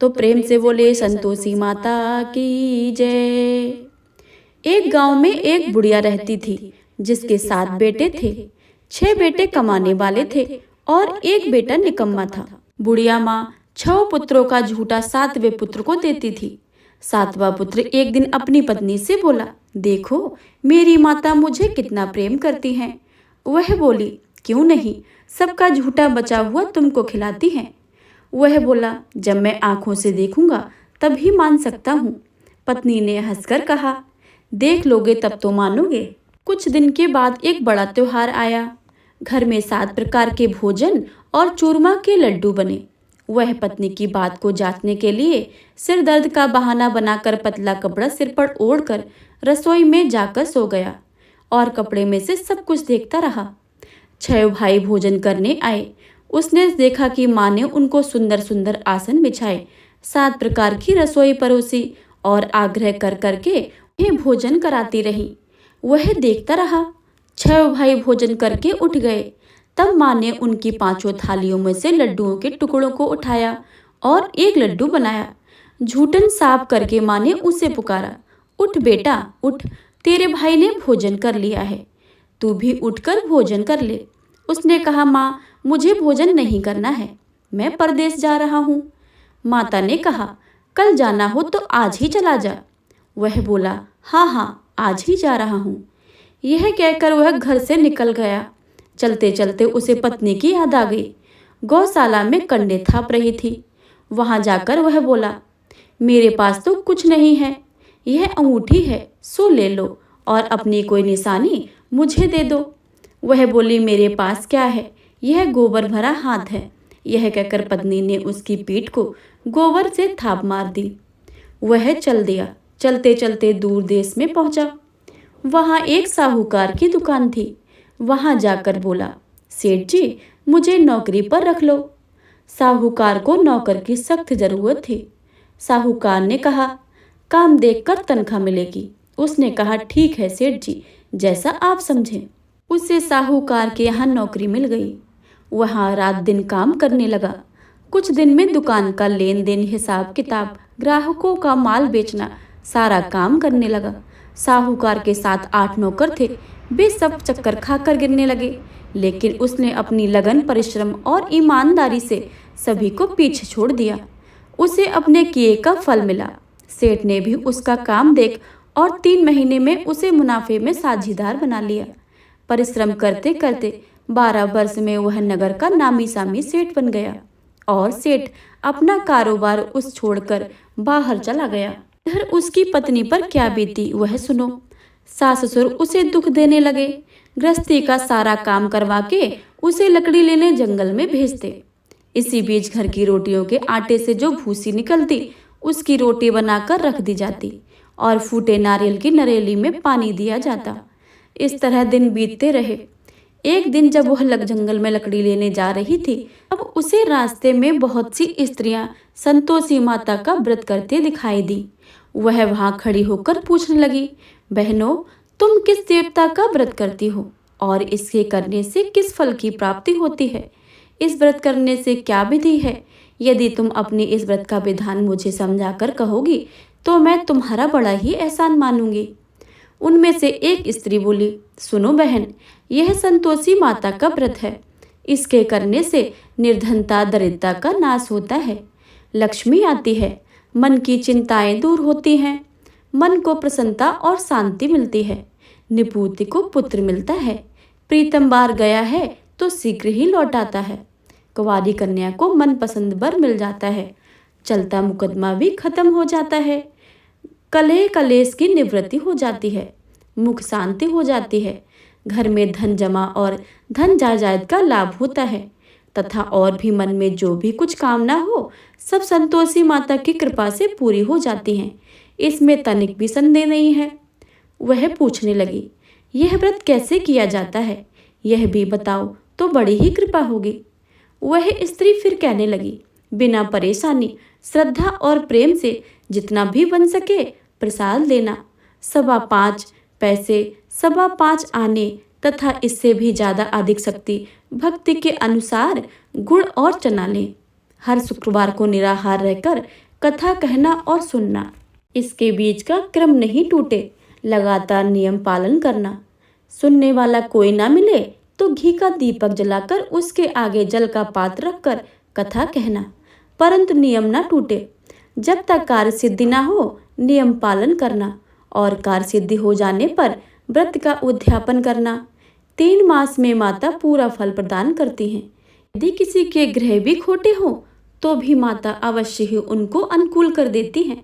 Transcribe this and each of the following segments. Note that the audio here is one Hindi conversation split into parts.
तो प्रेम से बोले संतोषी माता की जय। एक गांव में एक बुढ़िया रहती थी जिसके 7 बेटे थे। 6 बेटे कमाने वाले थे और एक बेटा निकम्मा था। बुढ़िया माँ 6 पुत्रों का झूठा 7वें पुत्र को देती थी। 7वां पुत्र एक दिन अपनी पत्नी से बोला, देखो मेरी माता मुझे कितना प्रेम करती हैं। वह बोली, क्यों नहीं, सबका झूठा बचा हुआ तुमको खिलाती हैं। वह बोला, जब मैं आंखों से देखूंगा तभी मान सकता हूँ। पत्नी ने हंसकर कहा, देख लोगे तब तो मानोगे। कुछ दिन के बाद एक बड़ा त्योहार आया। घर में 7 प्रकार के भोजन और चूरमा के लड्डू बने। वह पत्नी की बात को जांचने के लिए सिर दर्द का बहाना बनाकर पतला कपड़ा सिर पर ओढ़कर रसोई में जाकर सो गया और कपड़े में से सब कुछ देखता रहा। 6 भाई भोजन करने आए। उसने देखा कि माँ ने उनको सुंदर सुंदर आसन बिछाए, 7 प्रकार की रसोई परोसी और आग्रह कर करके उन्हें भोजन कराती रही। वह देखता रहा। 6 भाई भोजन करके उठ गए। तब माँ ने उनकी 5 थालियों में से लड्डुओं के टुकड़ों को उठाया और एक लड्डू बनाया। झूठन साफ करके माँ ने उसे पुकारा, उठ बेटा उठ, तेरे भाई ने भोजन कर लिया है, तू भी उठकर भोजन कर ले। उसने कहा, माँ मुझे भोजन नहीं करना है, मैं परदेश जा रहा हूँ। माता ने कहा, कल जाना हो तो आज ही चला जा। वह बोला, हाँ हाँ आज ही जा रहा हूँ। यह कहकर वह घर से निकल गया। चलते चलते उसे पत्नी की याद आ गई। गौशाला में कंडे थाप रही थी। वहां जाकर वह बोला, मेरे पास तो कुछ नहीं है, यह अंगूठी है, सो ले लो और अपनी कोई निशानी मुझे दे दो। वह बोली, मेरे पास क्या है, यह गोबर भरा हाथ है। यह कहकर पत्नी ने उसकी पीठ को गोबर से थाप मार दी। वह चल दिया। चलते चलते दूर देश में पहुंचा। वहां एक साहूकार की दुकान थी। वहां जाकर बोला, सेठ जी मुझे नौकरी पर रख लो। साहूकार को नौकर की सख्त जरूरत थी। साहूकार ने कहा, काम देखकर तनख्वाह मिलेगी। उसने कहा, ठीक है सेठ जी, जैसा आप समझें। उसे साहूकार के यहाँ नौकरी मिल गई। वहाँ रात दिन काम करने लगा। कुछ दिन में दुकान का लेन देन, हिसाब किताब, ग्राहकों का माल बेचना, सारा काम करने लगा। साहूकार के साथ 8 नौकर थे। वे सब चक्कर खाकर गिरने लगे, लेकिन उसने अपनी लगन, परिश्रम और ईमानदारी से सभी को पीछे छोड़ दिया। उसे अपने किए का फल मिला। सेठ ने भी उसका काम देख और 3 महीने में उसे मुनाफे में साझीदार बना लिया। परिश्रम करते करते 12 वर्ष में वह नगर का नामी सामी सेठ बन गया और सेठ अपना कारोबार उस छोड़कर बाहर चला गया। इधर उसकी पत्नी पर क्या बीती वह सुनो। सास ससुर उसे दुख देने लगे। गृहस्थी का सारा काम करवा के उसे लकड़ी लेने जंगल में भेजते। इसी बीच घर की रोटियों के आटे से जो भूसी निकलती उसकी रोटी बनाकर रख दी जाती और फूटे नारियल की नरेली में पानी दिया जाता। इस तरह दिन बीतते रहे। एक दिन जब वह जंगल में लकड़ी लेने जा रही थी, अब उसे रास्ते में बहुत सी स्त्रियां संतोषी माता का व्रत करते दिखाई दी। वह वहां खड़ी होकर पूछने लगी, बहनों तुम किस देवता का व्रत करती हो और इसके करने से किस फल की प्राप्ति होती है? इस व्रत करने से क्या विधि है? यदि तुम अपने इस व्रत का विधान मुझे समझाकर कहोगी तो मैं तुम्हारा बड़ा ही एहसान मानूंगी। उनमें से एक स्त्री बोली, सुनो बहन, यह संतोषी माता का व्रत है। इसके करने से निर्धनता, दरिद्रता का नाश होता है, लक्ष्मी आती है, मन की चिंताएं दूर होती हैं, मन को प्रसन्नता और शांति मिलती है, निपुति को पुत्र मिलता है, प्रीतम बार गया है तो शीघ्र ही लौट आता है, कुंवारी कन्या को मनपसंद वर मिल जाता है, चलता मुकदमा भी खत्म हो जाता है, कलह कलेश की निवृत्ति हो जाती है, मुख शांति हो जाती है, घर में धन जमा और धन जायदाद का लाभ होता है तथा और भी मन में जो भी कुछ कामना हो सब संतोषी माता की कृपा से पूरी हो जाती हैं। इसमें तनिक भी संदेह नहीं है। वह पूछने लगी, यह व्रत कैसे किया जाता है, यह भी बताओ तो बड़ी ही कृपा होगी। वह स्त्री फिर कहने लगी, बिना परेशानी, श्रद्धा और प्रेम से जितना भी बन सके प्रसाद लेना, 5.25 पैसे, 5.25 आने तथा इससे भी ज्यादा अधिक शक्ति भक्ति के अनुसार गुड़ और चना लें। हर शुक्रवार को निराहार रहकर कथा कहना और सुनना, इसके बीच का क्रम नहीं टूटे, लगातार नियम पालन करना। सुनने वाला कोई ना मिले तो घी का दीपक जलाकर उसके आगे जल का पात्र रखकर कथा कहना, परंतु नियम ना टूटे। जब तक कार्य सिद्धि ना हो नियम पालन करना, और कार्य सिद्धि हो जाने पर व्रत का उद्यापन करना। 3 मास में माता पूरा फल प्रदान करती हैं। यदि किसी के ग्रह भी खोटे हो तो भी माता अवश्य ही उनको अनुकूल कर देती हैं।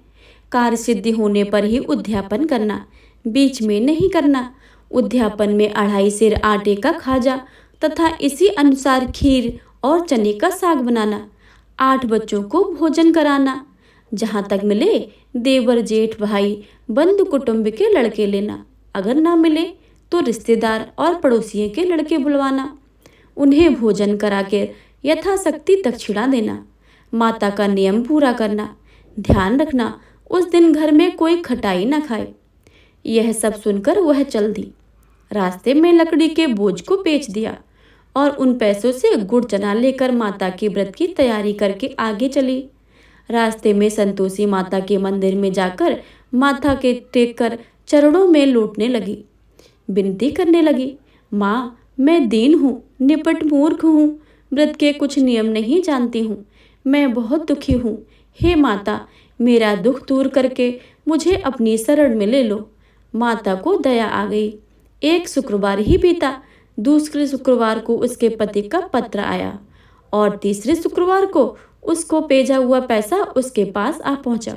कार्य सिद्धि होने पर ही उद्यापन करना, बीच में नहीं करना। उद्यापन में 2.5 सेर आटे का खाजा तथा इसी अनुसार खीर और चने का साग बनाना। 8 बच्चों को भोजन कराना। जहाँ तक मिले देवर जेठ भाई बंधु कुटुंब के लड़के लेना, अगर ना मिले तो रिश्तेदार और पड़ोसियों के लड़के बुलवाना। उन्हें भोजन कराकर यथाशक्ति दक्षिणा देना। माता का नियम पूरा करना। ध्यान रखना उस दिन घर में कोई खटाई ना खाए। यह सब सुनकर वह चल दी। रास्ते में लकड़ी के बोझ को बेच दिया और उन पैसों से गुड़ चना लेकर माता के व्रत की तैयारी करके आगे चली। रास्ते में संतोषी माता के मंदिर में जाकर माथा के टेक कर चरणों में लौटने लगी। विनती करने लगी, माँ मैं दीन हूँ, निपट मूर्ख हूँ, व्रत के कुछ नियम नहीं जानती हूँ, मैं बहुत दुखी हूँ। हे माता, मेरा दुख दूर करके मुझे अपनी शरण में ले लो। माता को दया आ गई। एक शुक्रवार ही बीता। दूसरे शुक्रवार को उसके पति का पत्र आया और तीसरे शुक्रवार को उसको भेजा हुआ पैसा उसके पास आ पहुंचा।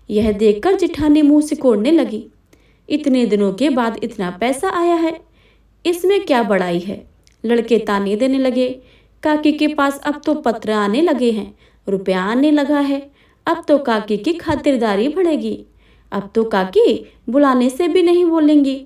यह देखकर जिठानी मुंह सिकोड़ने लगी। इतने दिनों के बाद इतना पैसा आया है, इसमें क्या बड़ाई है। लड़के ताने देने लगे, काकी के पास अब तो पत्र आने लगे हैं, रुपया आने लगा है, अब तो काकी की खातिरदारी बढ़ेगी, अब तो काकी बुलाने से भी नहीं बोलेंगी।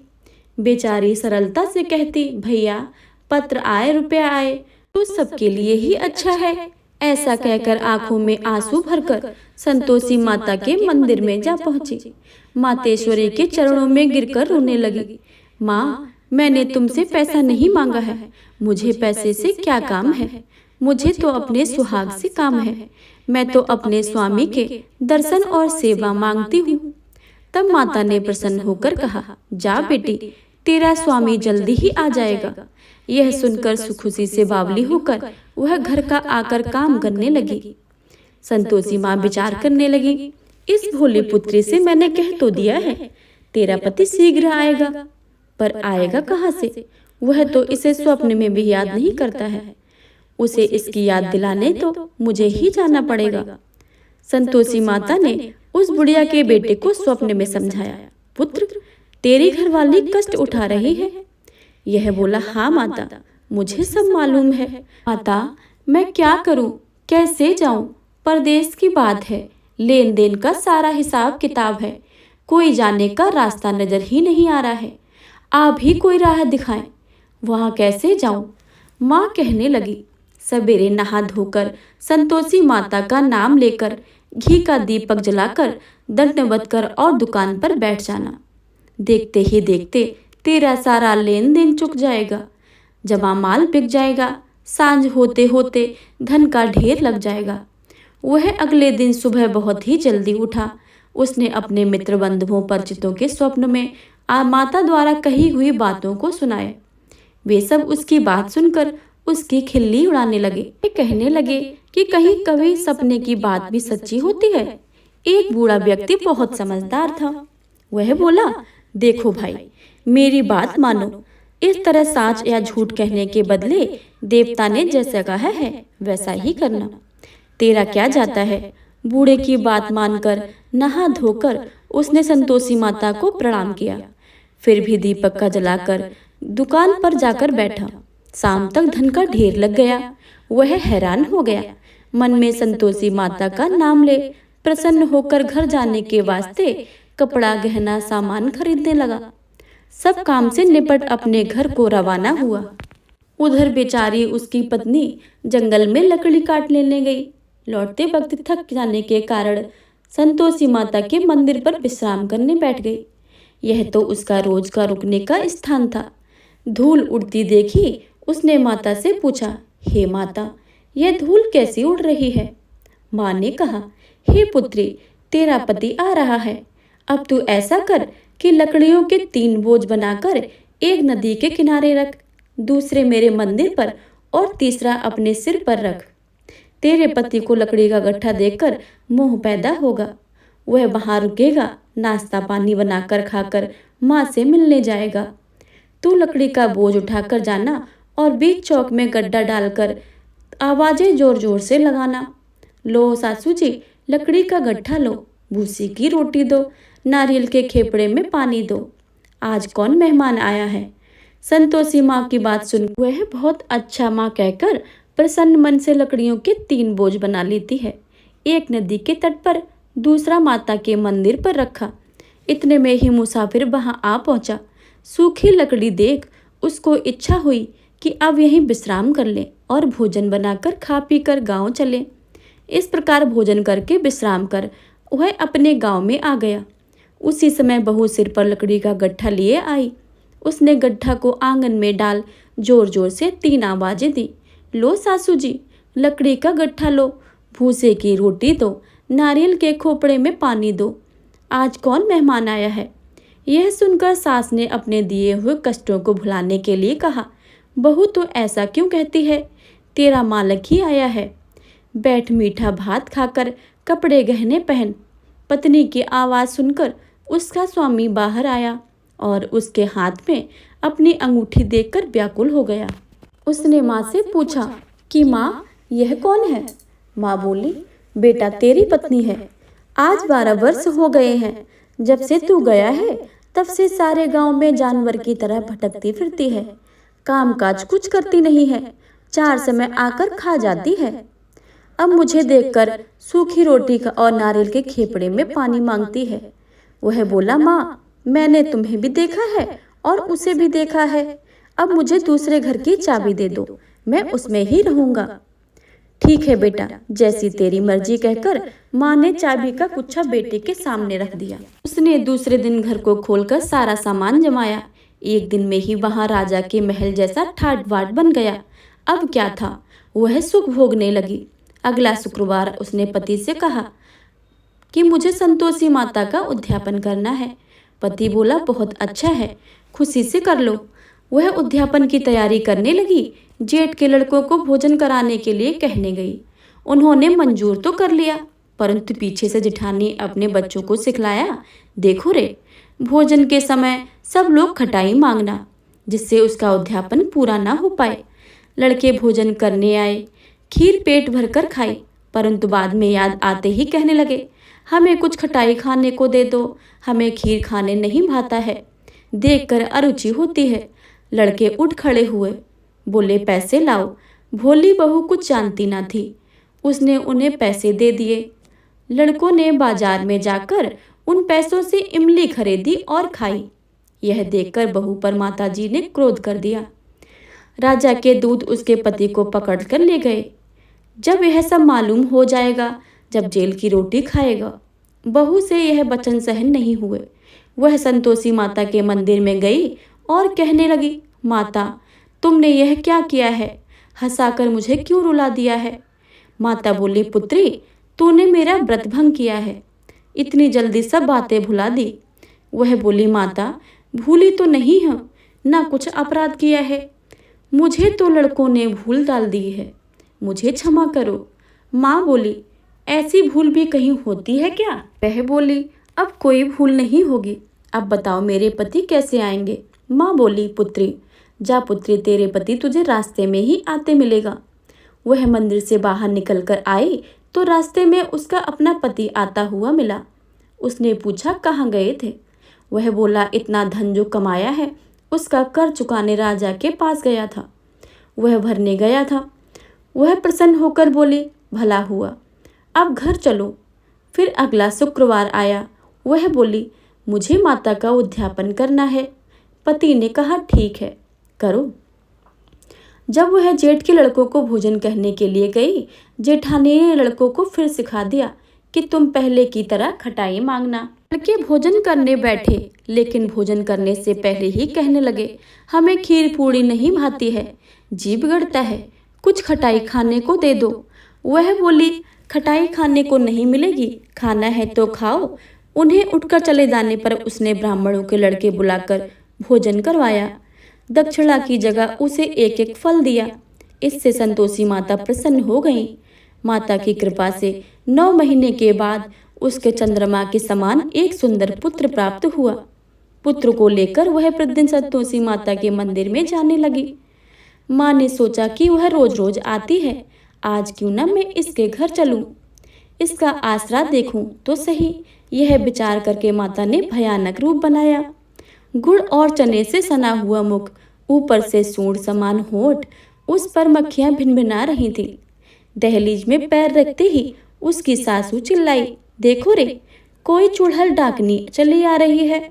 बेचारी सरलता से कहती, भैया पत्र आए रुपया आए तो सबके लिए ही अच्छा है। ऐसा कहकर आंखों में आंसू भरकर संतोषी माता के मंदिर में जा पहुंची। मातेश्वरी के चरणों में गिरकर रोने लगी। माँ, मैंने तुमसे पैसा नहीं मांगा है, मुझे पैसे से क्या काम है, मुझे तो अपने सुहाग से काम है, मैं तो अपने स्वामी के दर्शन और सेवा मांगती हूँ। तब माता ने प्रसन्न होकर कहा, जा बेटी, तेरा स्वामी जल्दी ही आ जाएगा। यह सुनकर खुशी से बावली होकर वह घर का आकर काम करने लगी। संतोषी माँ विचार करने लगी, इस भोले पुत्री से मैंने कह तो दिया है तेरा पति शीघ्र आएगा, पर आएगा कहाँ से? वह तो इसे स्वप्न में भी याद नहीं करता है, उसे इसकी याद दिलाने तो मुझे ही जाना पड़ेगा। संतोषी माता ने उस बुढ़िया के बेटे को स्वप्न में समझाया, पुत्र तेरी घरवाली कष्ट उठा रही है। यह बोला, हाँ माता, मुझे सब मालूम है। माता, मैं क्या करूं, कैसे जाऊं? परदेश की बात है, लेन देन का सारा हिसाब किताब है, कोई जाने का रास्ता नजर ही नहीं आ रहा है। आप ही कोई राह दिखाएं, वहां कैसे जाऊं? माँ कहने लगी। सवेरे नहा धोकर संतोषी माता का नाम लेकर घी का दीपक जलाकर दंडवत कर और दुकान पर बैठ जाना। देखते ही देखते तेरा सारा लेन देन चुक जाएगा, जमा माल बिक जाएगा, सांझ होते होते धन का ढेर लग जाएगा। वह अगले दिन सुबह बहुत ही जल्दी उठा। उसने अपने मित्र बंधुओं परिचितों के स्वप्न में माता द्वारा कही हुई बातों को सुनाए। वे सब उसकी बात सुनकर उसकी खिल्ली उड़ाने लगे। वे कहने लगे कि कहीं कभी सपने की बात भी सच्ची होती है। एक बूढ़ा व्यक्ति बहुत समझदार था। वह बोला, देखो भाई, मेरी बात मानो, इस तरह सच या झूठ कहने के बदले देवता ने जैसा कहा है वैसा ही करना। तेरा क्या जाता है? बूढ़े की बात मानकर नहा धोकर उसने संतोषी माता को प्रणाम किया। फिर भी दीपक का जलाकर दुकान पर जाकर बैठा। शाम तक धन का ढेर लग गया। वह हैरान हो गया। मन में संतोषी माता का नाम ले प्रसन्न होकर घर जाने के वास्ते कपड़ा गहना सामान खरीदने लगा। सब काम से निपट अपने घर को रवाना हुआ। उधर बेचारी उसकी पत्नी जंगल में लकड़ी काट लेने गई। लौटते वक्त थक जाने के कारण संतोषी माता के मंदिर पर विश्राम करने बैठ गई। यह तो उसका रोज का रुकने का स्थान था। धूल उड़ती देखी उसने माता से पूछा, हे माता, यह धूल कैसी उड़ रही है? माँ ने कहा, हे पुत्री, तेरा पति आ रहा है। अब तू ऐसा कर कि लकड़ियों के 3 बोझ बनाकर एक नदी के किनारे रख, दूसरे मेरे मंदिर पर और तीसरा अपने सिर पर रख। तेरे पति को लकड़ी का गट्ठा देखकर मोह पैदा होगा। वह वहां रुकेगा, नाश्ता पानी बनाकर खाकर माँ से मिलने जाएगा। तू लकड़ी का बोझ उठाकर जाना और बीच चौक में गड्ढा डालकर आवाजें जोर जोर से लगाना। लो सासू जी, लकड़ी का गट्ठा लो, भूसी की रोटी दो, नारियल के खेपड़े में पानी दो। आज कौन मेहमान आया है? संतोषी माँ की बात सुन वह बहुत अच्छा माँ कहकर प्रसन्न मन से लकड़ियों के 3 बोझ बना लेती है। एक नदी के तट पर, दूसरा माता के मंदिर पर रखा। इतने में ही मुसाफिर वहां आ पहुंचा। सूखी लकड़ी देख उसको इच्छा हुई कि अब यहीं विश्राम कर ले और भोजन बनाकर खा पी कर गाँव चले। इस प्रकार भोजन करके विश्राम कर वह अपने गांव में आ गया। उसी समय बहू सिर पर लकड़ी का गट्ठा लिए आई। उसने गड्ढा को आंगन में डाल जोर जोर से 3 आवाजें दी। लो सासू जी, लकड़ी का गट्ठा लो, भूसे की रोटी दो, नारियल के खोपड़े में पानी दो। आज कौन मेहमान आया है? यह सुनकर सास ने अपने दिए हुए कष्टों को भुलाने के लिए कहा, बहू तो ऐसा क्यों कहती है? तेरा मालिक ही आया है। बैठ, मीठा भात खाकर कपड़े गहने पहन। पत्नी की आवाज़ सुनकर उसका स्वामी बाहर आया और उसके हाथ में अपनी अंगूठी देखकर व्याकुल हो गया। उसने माँ से पूछा कि माँ, यह कौन है? माँ बोली, बेटा तेरी पत्नी है। आज 12 वर्ष हो गए हैं। जब से तू गया है तब से सारे गांव में जानवर की तरह भटकती फिरती है। काम काज कुछ करती नहीं है, 4 समय आकर खा जाती है। अब मुझे देखकर सूखी रोटी का और नारियल के खेपड़े में पानी मांगती है। वह बोला, माँ, मैंने तुम्हें भी देखा है और उसे भी देखा है। अब मुझे दूसरे घर की चाबी दे दो, मैं उसमें ही रहूंगा। ठीक है बेटा, जैसी तेरी मर्जी कहकर माँ ने चाबी का गुच्छा बेटे के सामने रख दिया। उसने दूसरे दिन घर को खोलकर सारा सामान जमाया। एक दिन में ही वहां राजा के महल जैसा ठाट बाट बन गया। अब क्या था, वह सुख भोगने लगी। अगला शुक्रवार उसने पति से कहा कि मुझे संतोषी माता का उद्यापन करना है। पति बोला, बहुत अच्छा है, खुशी से कर लो। वह उद्यापन की तैयारी करने लगी। जेठ के लड़कों को भोजन कराने के लिए कहने गई। उन्होंने मंजूर तो कर लिया, परंतु पीछे से जिठानी अपने बच्चों को सिखलाया, देखो रे, भोजन के समय सब लोग खटाई मांगना, जिससे उसका उद्यापन पूरा ना हो पाए। लड़के भोजन करने आए, खीर पेट भरकर खाई, परंतु बाद में याद आते ही कहने लगे, हमें कुछ खटाई खाने को दे दो, हमें खीर खाने नहीं भाता है, देखकर अरुचि होती है। लड़के उठ खड़े हुए, बोले, पैसे लाओ। भोली बहू कुछ जानती ना थी, उसने उन्हें पैसे दे दिए। लड़कों ने बाजार में जाकर उन पैसों से इमली खरीदी और खाई। यह देखकर बहू पर माताजी ने क्रोध कर दिया। राजा के दूत उसके पति को पकड़कर ले गए। जब यह सब मालूम हो जाएगा, जब जेल की रोटी खाएगा। बहू से यह वचन सहन नहीं हुए। वह संतोषी माता के मंदिर में गई और कहने लगी, माता, तुमने यह क्या किया है? हंसाकर मुझे क्यों रुला दिया है? माता बोली, पुत्री, तूने मेरा व्रत भंग किया है, इतनी जल्दी सब बातें भुला दी। वह बोली, माता, भूली तो नहीं है, ना कुछ अपराध किया है, मुझे तो लड़कों ने भूल डाल दी है, मुझे क्षमा करो। माँ बोली, ऐसी भूल भी कहीं होती है क्या? वह बोली, अब कोई भूल नहीं होगी। अब बताओ मेरे पति कैसे आएंगे? माँ बोली, पुत्री, जा पुत्री, तेरे पति तुझे रास्ते में ही आते मिलेगा। वह मंदिर से बाहर निकलकर आई तो रास्ते में उसका अपना पति आता हुआ मिला। उसने पूछा, कहाँ गए थे? वह बोला, इतना धन जो कमाया है उसका कर चुकाने राजा के पास गया था, वह भरने गया था। वह प्रसन्न होकर बोली, भला हुआ, अब घर चलो। फिर अगला शुक्रवार आया। वह बोली, मुझे माता का उद्यापन करना है। पति ने कहा, ठीक है, करो। जब वह जेठ के लड़कों को भोजन कहने के लिए गई, जेठानी ने लड़कों को फिर सिखा दिया कि तुम पहले की तरह खटाई मांगना। लड़के भोजन करने बैठे, लेकिन भोजन करने से पहले ही कहने लगे, हमें खीर पूड़ी नहीं भाती है, जी बिगड़ता है, कुछ खटाई खाने को दे दो। वह बोली, खटाई खाने को नहीं मिलेगी, खाना है तो खाओ। उन्हें उठकर चले जाने पर उसने ब्राह्मणों के लड़के बुलाकर भोजन करवाया। दक्षिणा की जगह उसे एक एक फल दिया। इससे संतोषी माता प्रसन्न हो गईं। माता की कृपा से 9 महीने के बाद उसके चंद्रमा के समान एक सुंदर पुत्र प्राप्त हुआ। पुत्र को लेकर वह प्रतिदिन संतोषी माता के मंदिर में जाने लगी। माँ ने सोचा कि वह रोज रोज आती है, आज क्यों न मैं इसके घर चलूं, इसका आसरा देखूं तो सही। यह विचार करके माता ने भयानक रूप बनाया। गुड़ और चने से सना हुआ मुख, ऊपर से सूंड समान होठ, उस पर मक्खियां भिनभिना रही थीं। दहलीज में पैर रखते ही उसकी सासू चिल्लाई, देखो रे, कोई चुड़हल डाकनी चली आ रही है,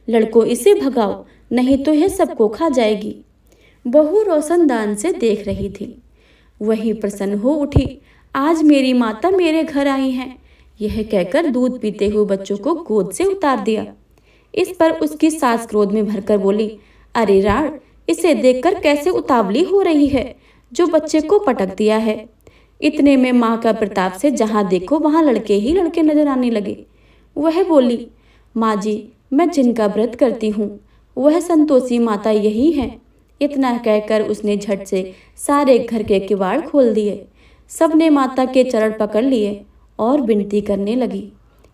लड़को इसे भगाओ, नहीं तो यह सबको खा जाएगी। बहू रोशनदान से देख रही थी। वही प्रसन्न हो उठी, आज मेरी माता मेरे घर आई हैं। यह कहकर दूध पीते हुए बच्चों को गोद से उतार दिया। इस पर उसकी सास क्रोध में भरकर बोली, अरे राण, इसे देखकर कैसे उतावली हो रही है, जो बच्चे को पटक दिया है। इतने में माँ का प्रताप से जहाँ देखो वहाँ लड़के ही लड़के नजर आने लगे। वह बोली, माँ जी, मैं जिनका व्रत करती हूँ वह संतोषी माता यही है। इतना कहकर उसने झट से सारे घर के किवाड़ खोल दिए। सबने माता के चरण पकड़ लिए और विनती करने लगी,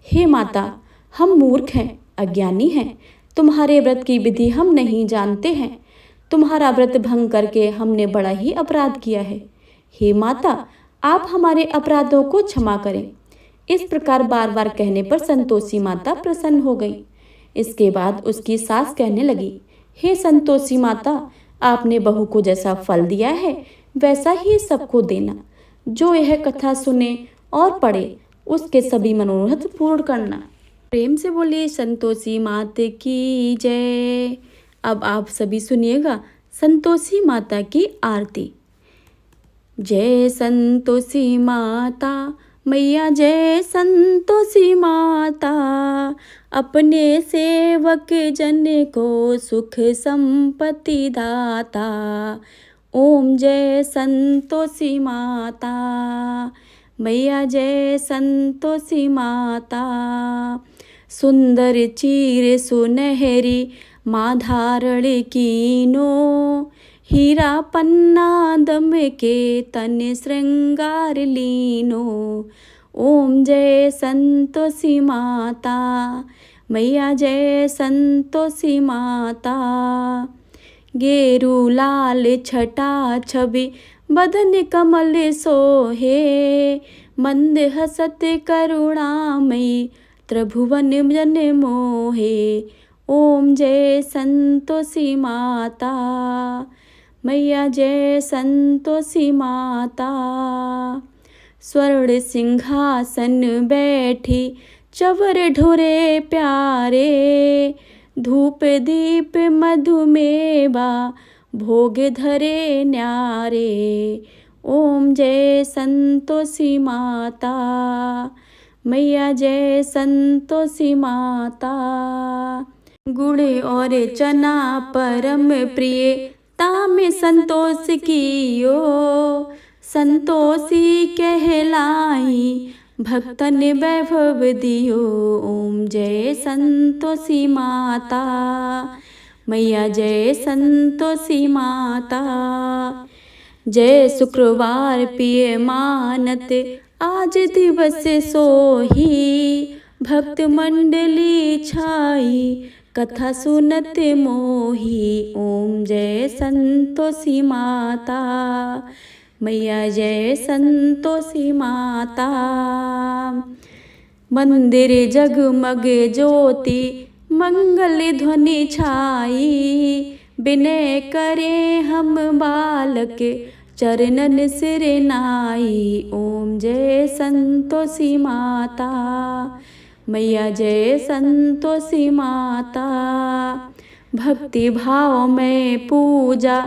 हे माता, हम मूर्ख हैं, अज्ञानी हैं, तुम्हारे व्रत की विधि हम नहीं जानते हैं। तुम्हारा व्रत भंग करके हमने बड़ा ही अपराध किया है। हे माता, आप हमारे अपराधों को क्षमा करें। इस प्रकार बार बार कहने पर संतोषी माता प्रसन्न हो गई। इसके बाद उसकी सास कहने लगी, हे संतोषी माता, आपने बहू को जैसा फल दिया है वैसा ही सबको देना। जो यह कथा सुने और पढ़े उसके सभी मनोरथ पूर्ण करना। प्रेम से बोलिए संतोषी माता की जय। अब आप सभी सुनिएगा संतोषी माता की आरती। जय संतोषी माता मैया, जय संतोषी माता, अपने सेवक जन को सुख संपत्ति दाता। ओम जय संतोषी माता मैया, जय संतोषी माता। सुंदर चीर सुनहरी माँ धारण कीनो, हीरा पन्ना दम के तन श्रृंगार लीनो। ओम जय संतोषी माता मैया, जय संतोषी माता। गेरू लाल छटा छवि बदन कमल सोहे, मंद हसत करुणामयी त्रिभुवन जन मोहे। ओम जय संतोषी माता मैया, जय संतोषी माता। स्वर्ण सिंहासन बैठी चवर ढोरे प्यारे, धूप दीप मधुमेवा भोग धरे न्यारे। ओम जय संतोषी माता मैया, जय संतोषी माता। गुड़ और चना परम प्रिय ताम संतोष कियो, संतोषी कहलाई भक्तन वैभव दियो। ओम जय संतोषी माता मैया, जय संतोषी माता। जय शुक्रवार पिय मानत आज दिवस सोही, भक्त मंडली छाई कथा सुनत मोही। ओम जय संतोषी माता मैया, जय संतोषी माता। मंदिर जगमग ज्योति मंगल ध्वनि छाई, विनय करे हम बालक चरणन सिर नाई। ओम जय संतोषी माता मैया, जय संतोषी माता। भक्ति भाव में पूजा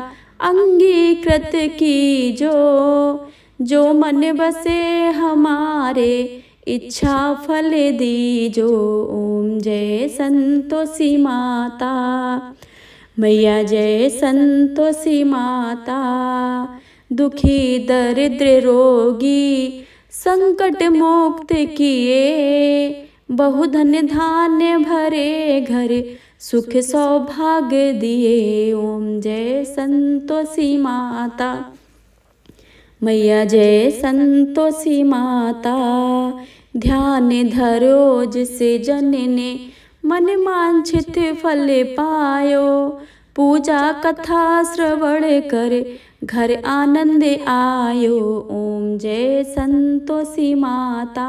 अंगीकृत की जो मन बसे हमारे इच्छा फल दीजो। ओम जय संतोषी माता मैया, जय संतोषी माता। दुखी दरिद्र रोगी संकट मुक्त किए, बहुधन धान्य भरे घर, सुख सौभाग्य दिए। ओम जय संतोषी माता, मैया जय संतोषी माता। ध्यान धरो जिसे जन ने, मन वांछित फल पायो। पूजा कथा श्रवण कर, घर आनंद आयो। ओम जय संतोषी माता,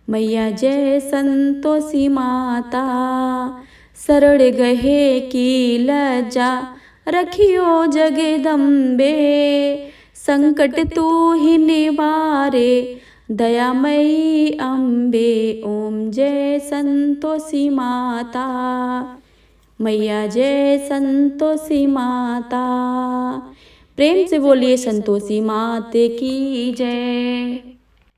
मैया जय संतोषी माता। शरण गहे की लज्जा, रखियो जगदम्बे। संकट तू ही निवारे, दयामयी अम्बे। ओम जय संतोषी माता, मैया जय संतोषी माता। प्रेम से बोलिए संतोषी माते की जय।